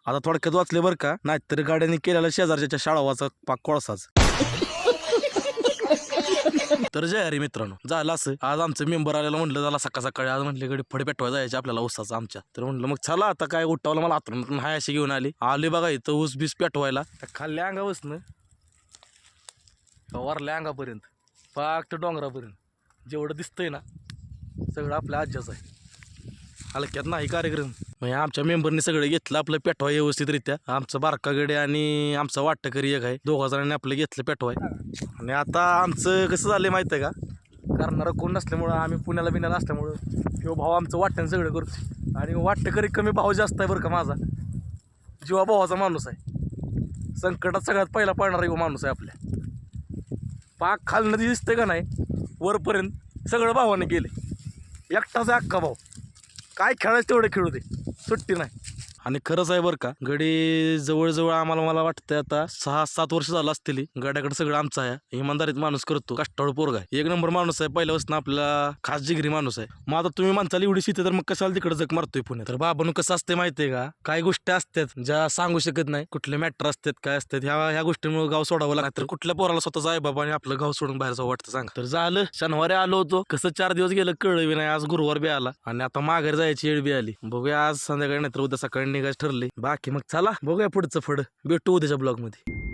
आता थोडक्यात वाचले बरं का, नाहीतर गाड्यांनी केलेला शेजारच्या शाळावाचा पाक कोळसाच. तर जय हरी मित्रांनो, झालं असं आज आमचं मेंबर आलेला म्हणलं झाला सकाळ सकाळी आज म्हटले गडी फडे पेटवा जायचे आपल्याला ऊसाचं आमच्या. तर म्हटलं मग चला आता काय उठावलं मला हातून हाय अशी घेऊन आली बघा इथं ऊस बीस पेटवायला. खाल्ल्या अंगावसनं वरल्या अंगापर्यंत पाक तर डोंगरापर्यंत जेवढं दिसतंय ना सगळं आपल्या आज्याचं आहे. हलक्यात नाही कार्यक्रम. म्हणजे आमच्या मेंबरने सगळं घेतलं आपलं पेटवाय व्यवस्थितरित्या. आमचं बारका गडे आणि आमचा वाटकरी एक आहे, दोघा जणांनी आपलं घेतलं पेटवाय. आणि आता आमचं कसं झालं माहिती आहे का, करणारं कोण नसल्यामुळं आम्ही पुण्याला बिण्याला असल्यामुळं किंवा भाऊ आमचं वाटण सगळं करतो. आणि वाटकरी कमी भाव जास्त आहे बरं का, माझा जीवा भावाचा माणूस आहे, संकटात सगळ्यात पहिला पडणारा युवा माणूस आहे आपल्या. पाक खालनं दिसतंय का नाही वरपर्यंत सगळं भावाने गेले, एकटाच आहे अख्खा भाऊ. काय खेळायचं तेवढं खेळू दे, सुट्टी नाही. आणि खरंच आहे बरं का, गडी जवळजवळ मला वाटतं आता 6-7 वर्ष झालं असतील. गड्याकडे सगळं आमचं आहे, इमानदारीत माणूस करतो, कष्टाळू पोरगा आहे, एक नंबर माणूस आहे, पहिल्यापासून आपला खास जिगरी माणूस आहे. मग आता तुम्ही म्हणताल एवढी शेती तर मग कशाला तिकडे जग मारतोय पुण्यात. तर बाबांनो कसं असते माहितीये का, काही गोष्टी असतात ज्या सांगू शकत नाही, कुठले मॅटर असतात काय असतात, ह्या गोष्टींमुळे गाव सोडावं लागतं. तर कुठल्या पोराला स्वतःच आहे बाबा आणि आपलं गाव सोडून बाहेर जावं वाटतं सांग. तर झालं शनिवारी आलो होतो, कसं 4 दिवस गेलं कळलं बी नाही. आज गुरुवार बी आला आणि आता माघारी जायची वेळ बी आली. बघूया आज संध्याकाळी नाहीतर उद्या सकाळी निघायचं ठरले. बाकी मग चला बघूया पुढचं फड, भेटू उद्याच्या ब्लॉग मध्ये.